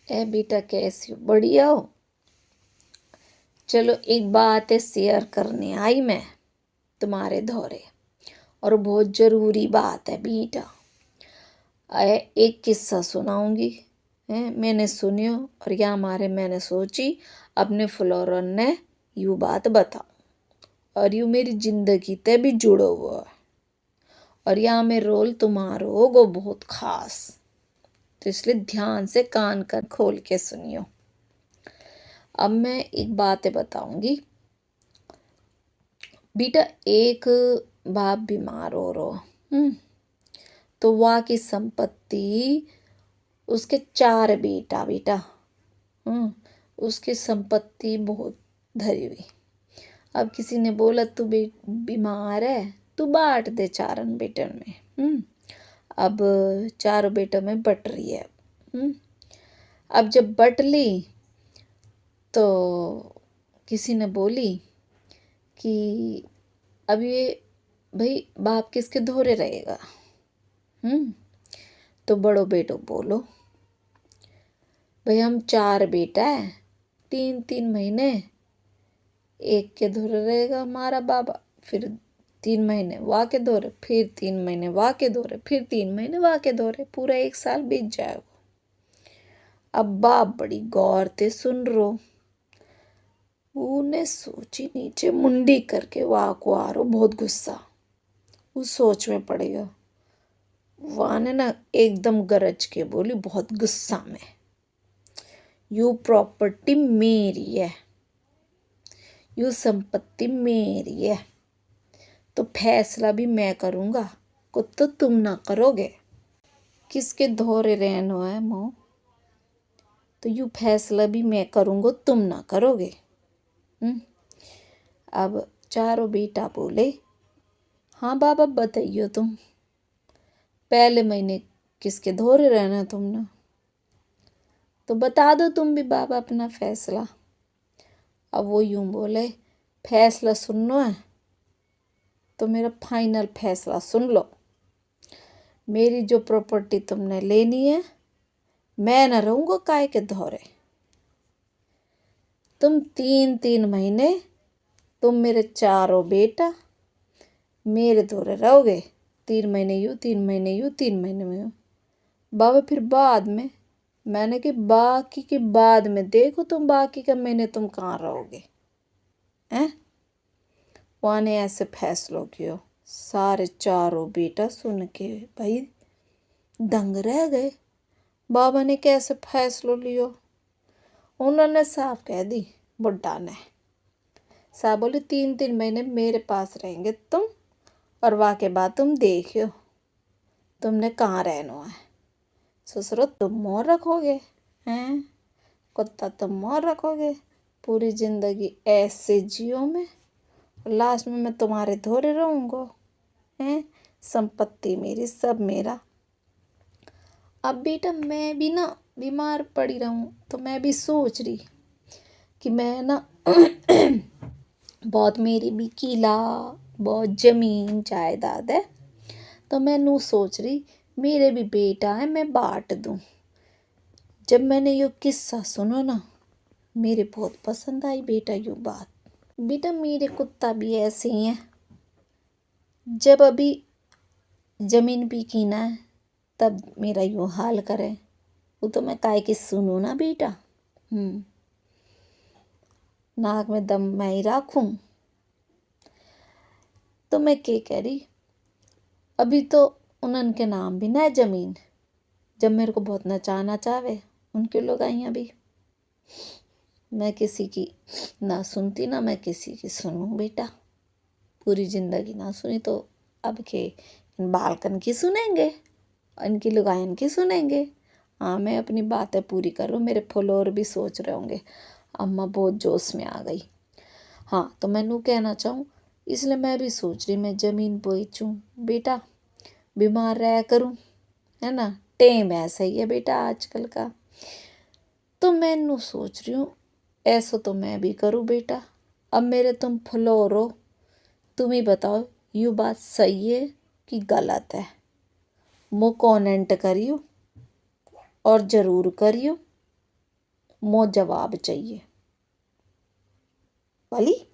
ए बेटा कैसी हो? बढ़िया हो? चलो एक बात है शेयर करने आई मैं तुम्हारे धोरे, और बहुत ज़रूरी बात है बेटा। एक किस्सा सुनाऊंगी है, मैंने सुनियो और या हमारे मैंने सोची अपने फ्लोरन ने यू बात बताऊं, और यू मेरी जिंदगी ते भी जुड़ो हुआ है, और यहाँ में रोल तुम्हारो होगो बहुत खास, तो इसलिए ध्यान से कान कर खोल के सुनियो। अब मैं एक बात बताऊंगी बेटा। एक बाप बीमार हो रहा, तो वह की संपत्ति उसके 4 बेटा बेटा, उसकी संपत्ति बहुत धरी हुई। अब किसी ने बोला तू बीमार है, तू बांट दे 4 बेटों में। अब 4 बेटों में बट रही है। अब जब बट ली तो किसी ने बोली कि अब ये भाई बाप किसके धोरे रहेगा। तो बड़ो बेटो बोलो भाई हम 4 बेटा है, 3-3 महीने एक के धोरे रहेगा हमारा बाबा, फिर 3 महीने वाह के धोरे, फिर 3 महीने वाह के धोरे, फिर 3 महीने वाह के धोरे, पूरा 1 साल बीत जाएगा। अब बाप बड़ी गौर से सुन रो, ऊने सोची नीचे मुंडी करके वाह को आ रो बहुत गुस्सा, उस सोच में पड़ेगा। वाह ने ना एकदम गरज के बोली बहुत गुस्सा में, यू प्रॉपर्टी मेरी है, यू संपत्ति मेरी है, तो फैसला भी मैं करूँगा, कुछ तो तुम ना करोगे। किसके धोरे रहनो है मो, तो यू फैसला भी मैं करूँगा, तुम ना करोगे। अब 4 बेटा बोले हाँ बाबा बताइयो तुम, पहले महीने किसके धोरे रहना तुमने, तो बता दो तुम भी बाबा अपना फैसला। अब वो यूं बोले फैसला सुनना है तो मेरा फाइनल फैसला सुन लो, मेरी जो प्रॉपर्टी तुमने लेनी है मैं न रहूँगा काय के धोरे। तुम 3-3 महीने तुम मेरे 4 बेटा मेरे धोरे रहोगे, 3 महीने यूँ 3 महीने यूँ 3 महीने में यूँ बाबा, फिर बाद में मैंने कि बाकी के बाद में देखो तुम बाकी का महीने तुम कहाँ रहोगे हैं। वहाँ ने ऐसे फैसलों कियो, सारे 4 बेटा सुन के भाई दंग रह गए, बाबा ने कैसे फैसलो लियो। उन्होंने साफ कह दी, बुड्ढा ने साहब बोले 3-3 महीने मेरे पास रहेंगे तुम, और वहाँ के बाद तुम देखियो तुमने कहाँ रहना है। ससुरो तुम मोर रखोगे हैं, कुत्ता तुम मोर रखोगे, पूरी जिंदगी ऐसे जियो में, लास्ट में मैं तुम्हारे धोरे रहूँगा हैं, संपत्ति मेरी सब मेरा। अब बेटा मैं भी ना बीमार पड़ी रहूँ, तो मैं भी सोच रही कि मैं ना बहुत मेरी भी किला बहुत ज़मीन जायदाद है, तो मैं नू सोच रही मेरे भी बेटा है मैं बांट दूँ। जब मैंने ये किस्सा सुना ना मेरे बहुत पसंद आई बेटा यू बात। बेटा मेरे कुत्ता भी ऐसे ही है, जब अभी ज़मीन भी कीना है तब मेरा यूँ हाल करे, वो तो मैं काय की सुनूँ ना बेटा। नाक में दम मैं ही राखूं, तो मैं क्या कह रही, अभी तो उनके नाम भी ना है ज़मीन, जब मेरे को बहुत नचाना चाहे उनके लोग आई अभी, मैं किसी की ना सुनती ना मैं किसी की सुनूं बेटा, पूरी ज़िंदगी ना सुनी तो अब के इन बालकन की सुनेंगे, इनकी लुगायन की सुनेंगे। हाँ मैं अपनी बातें पूरी करूँ, मेरे फॉलोअर भी सोच रहे होंगे अम्मा बहुत जोश में आ गई। हाँ तो मैं नू कहना चाहूँ, इसलिए मैं भी सोच रही मैं ज़मीन बेचूँ बेटा, बीमार रहा करूँ है ना, टेम ऐसा ही है बेटा आजकल का। तो मैं नू सोच रही हूँ ऐसा तो मैं भी करूँ बेटा। अब मेरे तुम फ्लोर हो, तुम ही बताओ ये बात सही है कि गलत है, मो कमेंट करियो और ज़रूर करियो। मो जवाब चाहिए। वाली